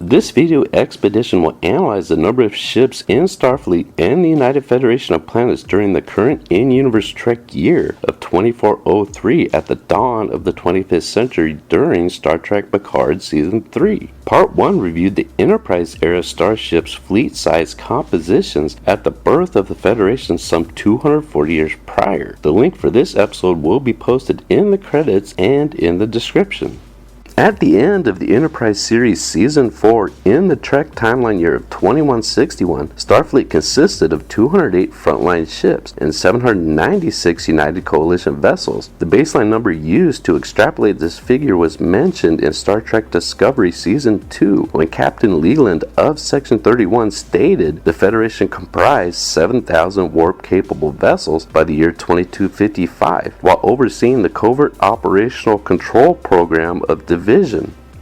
This video expedition will analyze the number of ships in Starfleet and the United Federation of Planets during the current in-universe Trek year of 2403 at the dawn of the 25th century during Star Trek Picard Season 3. Part 1 reviewed the Enterprise-era starships' fleet-size compositions at the birth of the Federation some 240 years prior. The link for this episode will be posted in the credits and in the description. At the end of the Enterprise series Season 4 in the Trek Timeline Year of 2161, Starfleet consisted of 208 frontline ships and 796 United Coalition vessels. The baseline number used to extrapolate this figure was mentioned in Star Trek Discovery Season 2 when Captain Leland of Section 31 stated the Federation comprised 7,000 warp-capable vessels by the year 2255, while overseeing the Covert Operational Control Program of Division.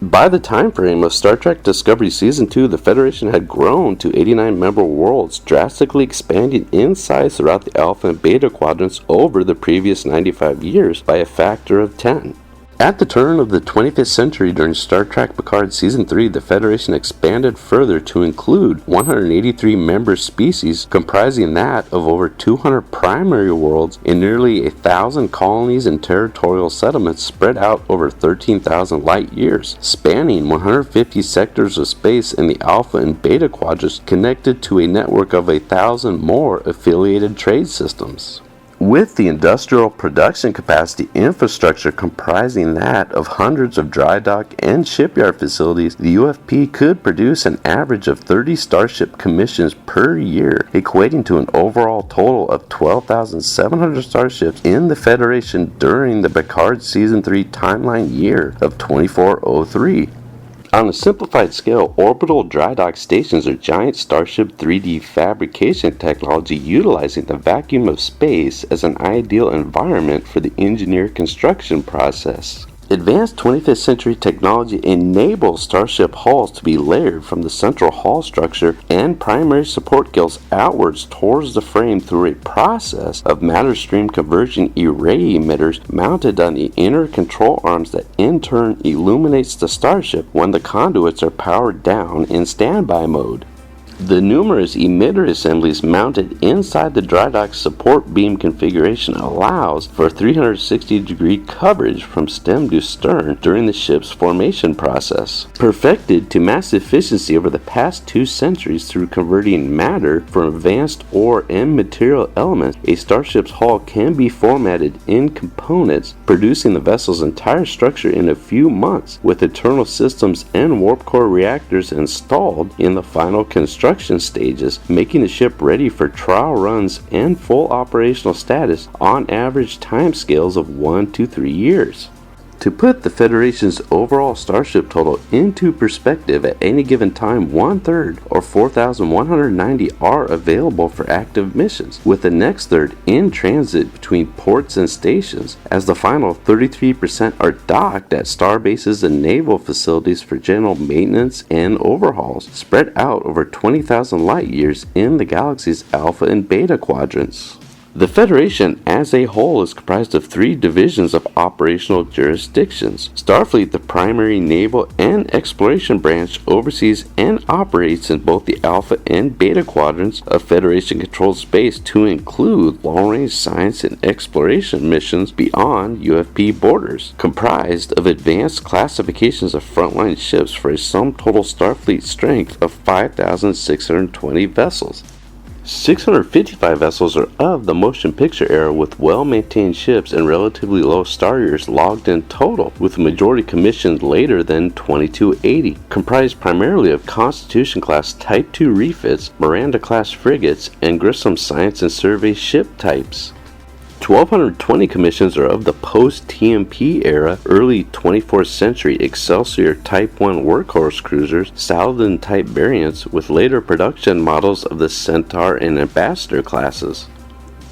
By the time frame of Star Trek Discovery Season 2, the Federation had grown to 89 member worlds, drastically expanding in size throughout the Alpha and Beta quadrants over the previous 95 years by a factor of 10. At the turn of the 25th century during Star Trek Picard Season 3, the Federation expanded further to include 183 member species, comprising that of over 200 primary worlds and nearly 1,000 colonies and territorial settlements spread out over 13,000 light years, spanning 150 sectors of space in the Alpha and Beta quadrants, connected to a network of 1,000 more affiliated trade systems. With the industrial production capacity infrastructure comprising that of hundreds of dry dock and shipyard facilities, the UFP could produce an average of 30 Starship commissions per year, equating to an overall total of 12,700 starships in the Federation during the Picard Season 3 timeline year of 2403. On a simplified scale, orbital dry dock stations are giant starship 3D fabrication technology utilizing the vacuum of space as an ideal environment for the engineer construction process. Advanced 25th century technology enables starship hulls to be layered from the central hull structure and primary support gills outwards towards the frame through a process of matter stream conversion array emitters mounted on the inner control arms that in turn illuminates the starship when the conduits are powered down in standby mode. The numerous emitter assemblies mounted inside the dry dock support beam configuration allows for 360-degree coverage from stem to stern during the ship's formation process. Perfected to mass efficiency over the past 2 centuries through converting matter from advanced ore and material elements, a starship's hull can be formatted in components, producing the vessel's entire structure in a few months, with internal systems and warp core reactors installed in the final construction stages, making the ship ready for trial runs and full operational status on average timescales of 1 to 3 years. To put the Federation's overall starship total into perspective, at any given time, 1/3 or 4,190 are available for active missions, with the next third in transit between ports and stations, as the final 33% are docked at star bases and naval facilities for general maintenance and overhauls, spread out over 20,000 light years in the galaxy's Alpha and Beta quadrants. The Federation as a whole is comprised of 3 divisions of operational jurisdictions. Starfleet, the primary naval and exploration branch, oversees and operates in both the Alpha and Beta quadrants of Federation-controlled space to include long-range science and exploration missions beyond UFP borders, comprised of advanced classifications of frontline ships for a sum total Starfleet strength of 5,620 vessels. 655 vessels are of the motion picture era with well-maintained ships and relatively low star years logged in total, with the majority commissioned later than 2280, comprised primarily of Constitution-class Type II refits, Miranda-class frigates, and Grissom science and survey ship types. 1,220 commissions are of the post-TMP era, early 24th century Excelsior Type 1 workhorse cruisers, Saladin type variants, with later production models of the Centaur and Ambassador classes.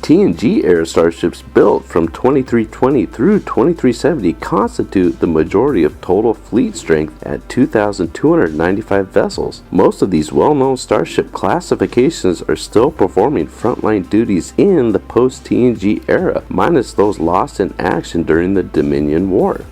TNG era starships built from 2320 through 2370 constitute the majority of total fleet strength at 2,295 vessels. Most of these well-known starship classifications are still performing frontline duties in the post-TNG era, minus those lost in action during the Dominion War.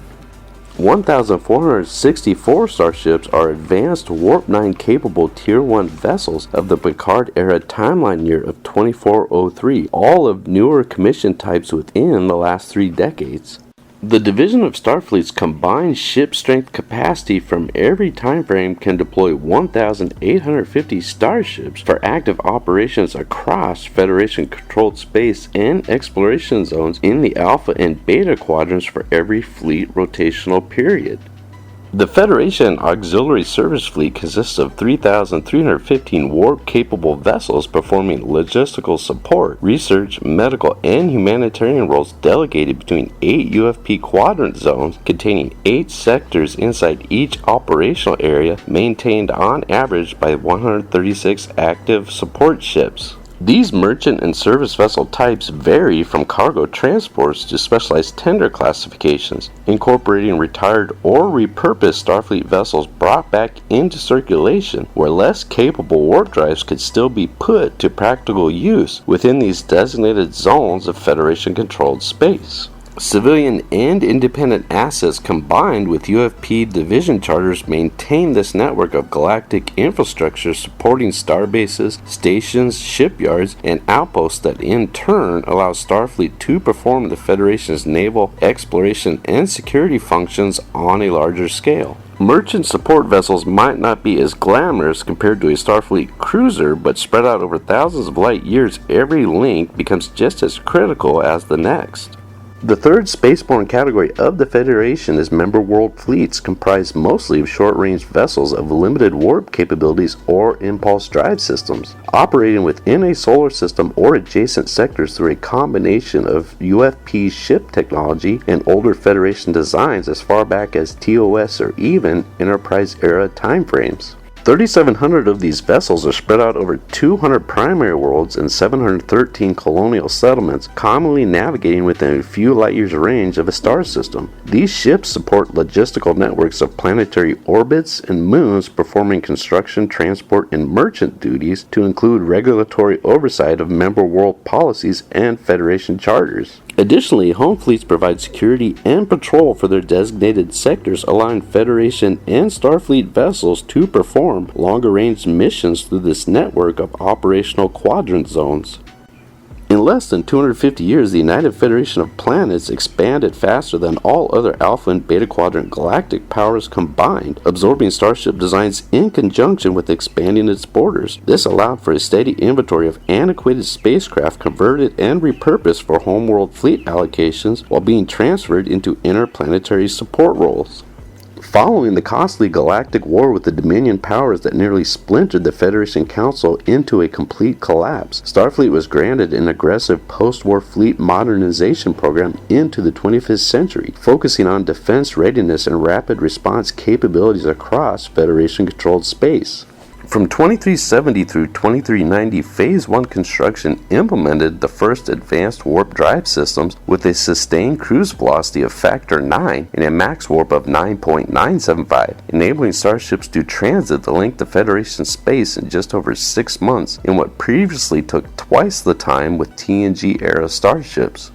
1,464 starships are advanced Warp 9 capable Tier 1 vessels of the Picard era Timeline Year of 2403, all of newer commission types within the last 3 decades. The Division of Starfleet's combined ship strength capacity from every time frame can deploy 1,850 starships for active operations across Federation-controlled space and exploration zones in the Alpha and Beta quadrants for every fleet rotational period. The Federation Auxiliary Service Fleet consists of 3,315 warp-capable vessels performing logistical support, research, medical, and humanitarian roles delegated between 8 UFP quadrant zones containing 8 sectors inside each operational area, maintained on average by 136 active support ships. These merchant and service vessel types vary from cargo transports to specialized tender classifications, incorporating retired or repurposed Starfleet vessels brought back into circulation, where less capable warp drives could still be put to practical use within these designated zones of Federation-controlled space. Civilian and independent assets combined with UFP division charters maintain this network of galactic infrastructure supporting starbases, stations, shipyards, and outposts that in turn allows Starfleet to perform the Federation's naval, exploration, and security functions on a larger scale. Merchant support vessels might not be as glamorous compared to a Starfleet cruiser, but spread out over thousands of light years, every link becomes just as critical as the next. The third spaceborne category of the Federation is member world fleets, comprised mostly of short-range vessels of limited warp capabilities or impulse drive systems, operating within a solar system or adjacent sectors through a combination of UFP ship technology and older Federation designs as far back as TOS or even Enterprise-era timeframes. 3,700 of these vessels are spread out over 200 primary worlds and 713 colonial settlements, commonly navigating within a few light-years range of a star system. These ships support logistical networks of planetary orbits and moons, performing construction, transport, and merchant duties to include regulatory oversight of member world policies and Federation charters. Additionally, home fleets provide security and patrol for their designated sectors, allowing Federation and Starfleet vessels to perform longer-range missions through this network of operational quadrant zones. In less than 250 years, the United Federation of Planets expanded faster than all other Alpha and Beta Quadrant galactic powers combined, absorbing starship designs in conjunction with expanding its borders. This allowed for a steady inventory of antiquated spacecraft converted and repurposed for homeworld fleet allocations while being transferred into interplanetary support roles. Following the costly galactic war with the Dominion powers that nearly splintered the Federation Council into a complete collapse, Starfleet was granted an aggressive post-war fleet modernization program into the 25th century, focusing on defense readiness and rapid response capabilities across Federation-controlled space. From 2370 through 2390, Phase 1 construction implemented the first advanced warp drive systems with a sustained cruise velocity of factor 9 and a max warp of 9.975, enabling starships to transit the length of Federation space in just over 6 months in what previously took twice the time with TNG-era starships.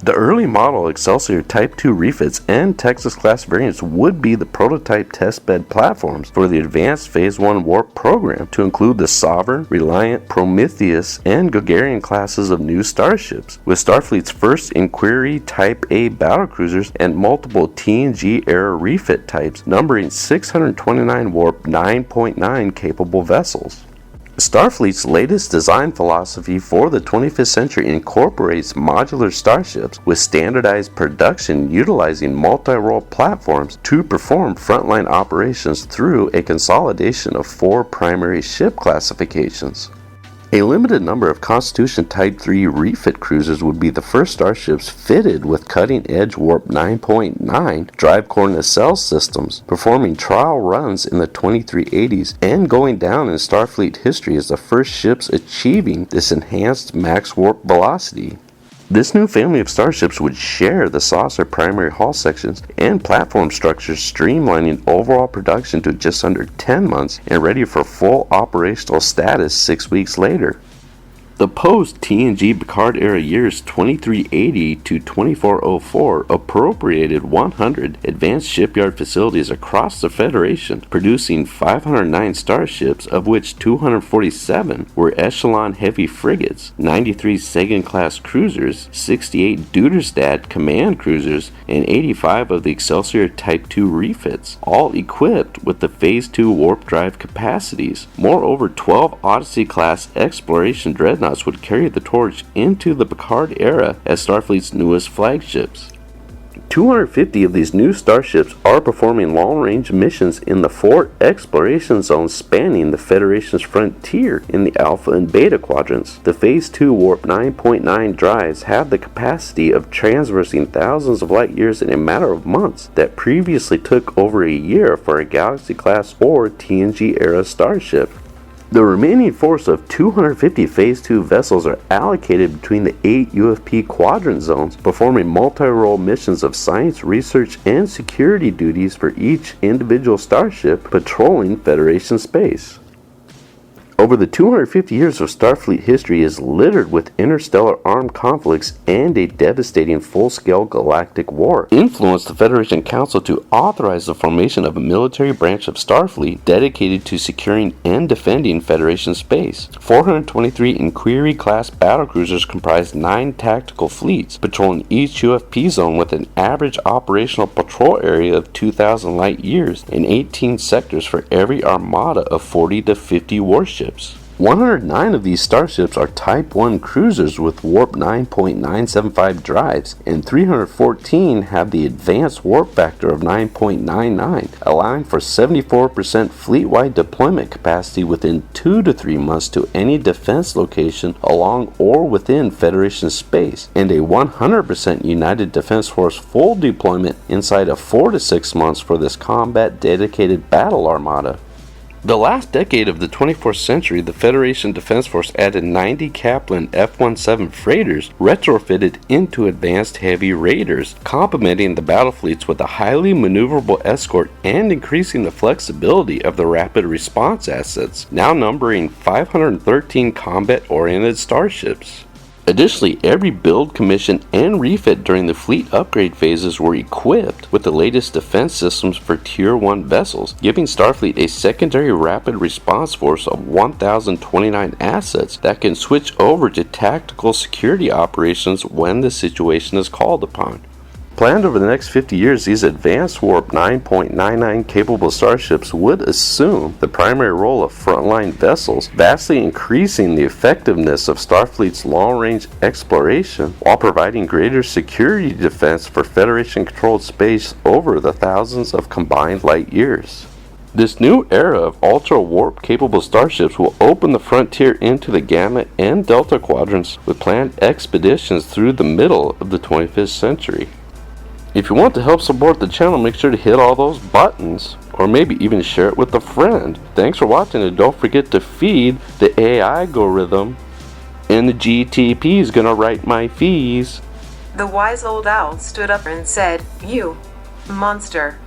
The early model Excelsior Type 2 refits and Texas-class variants would be the prototype testbed platforms for the advanced Phase 1 warp program, to include the Sovereign, Reliant, Prometheus, and Gagarin classes of new starships, with Starfleet's first Inquiry Type A battlecruisers and multiple TNG-era refit types, numbering 629 warp 9.9 capable vessels. Starfleet's latest design philosophy for the 25th century incorporates modular starships with standardized production utilizing multi-role platforms to perform frontline operations through a consolidation of 4 primary ship classifications. A limited number of Constitution Type 3 refit cruisers would be the first starships fitted with cutting-edge Warp 9.9 drive core nacelle systems, performing trial runs in the 2380s and going down in Starfleet history as the first ships achieving this enhanced max warp velocity. This new family of starships would share the saucer primary hull sections and platform structures, streamlining overall production to just under 10 months and ready for full operational status 6 weeks later. The post-TNG Picard era years 2380 to 2404 appropriated 100 advanced shipyard facilities across the Federation, producing 509 starships, of which 247 were echelon heavy frigates, 93 Sagan-class cruisers, 68 Duderstadt command cruisers, and 85 of the Excelsior Type II refits, all equipped with the Phase II warp drive capacities. Moreover, 12 Odyssey-class exploration dreadnoughts would carry the torch into the Picard era as Starfleet's newest flagships. 250 of these new starships are performing long-range missions in the 4 exploration zones spanning the Federation's frontier in the Alpha and Beta quadrants. The Phase II Warp 9.9 drives have the capacity of traversing thousands of light years in a matter of months that previously took over a year for a Galaxy-class or TNG-era starship. The remaining force of 250 Phase II vessels are allocated between the 8 UFP quadrant zones, performing multi-role missions of science, research, and security duties for each individual starship patrolling Federation space. Over the 250 years of Starfleet history is littered with interstellar armed conflicts and a devastating full-scale galactic war, influenced the Federation Council to authorize the formation of a military branch of Starfleet dedicated to securing and defending Federation space. 423 Inquiry-class battlecruisers comprise 9 tactical fleets, patrolling each UFP zone with an average operational patrol area of 2,000 light years and 18 sectors for every armada of 40 to 50 warships. 109 of these starships are Type 1 cruisers with warp 9.975 drives, and 314 have the advanced warp factor of 9.99, allowing for 74% fleet-wide deployment capacity within 2 to 3 months to any defense location along or within Federation space, and a 100% United Defense Force full deployment inside of 4 to 6 months for this combat-dedicated battle armada. The last decade of the 24th century, the Federation Defense Force added 90 Kaplan F-17 freighters retrofitted into advanced heavy raiders, complementing the battle fleets with a highly maneuverable escort and increasing the flexibility of the rapid response assets, now numbering 513 combat-oriented starships. Additionally, every build, commission, and refit during the fleet upgrade phases were equipped with the latest defense systems for Tier 1 vessels, giving Starfleet a secondary rapid response force of 1,029 assets that can switch over to tactical security operations when the situation is called upon. Planned over the next 50 years, these advanced warp 9.99 capable starships would assume the primary role of frontline vessels, vastly increasing the effectiveness of Starfleet's long-range exploration while providing greater security defense for Federation-controlled space over the thousands of combined light years. This new era of ultra-warp capable starships will open the frontier into the Gamma and Delta quadrants with planned expeditions through the middle of the 25th century. If you want to help support the channel, make sure to hit all those buttons, or maybe even share it with a friend. Thanks for watching, and don't forget to feed the AI algorithm, and the GTP is gonna write my fees. The wise old owl stood up and said, "You monster."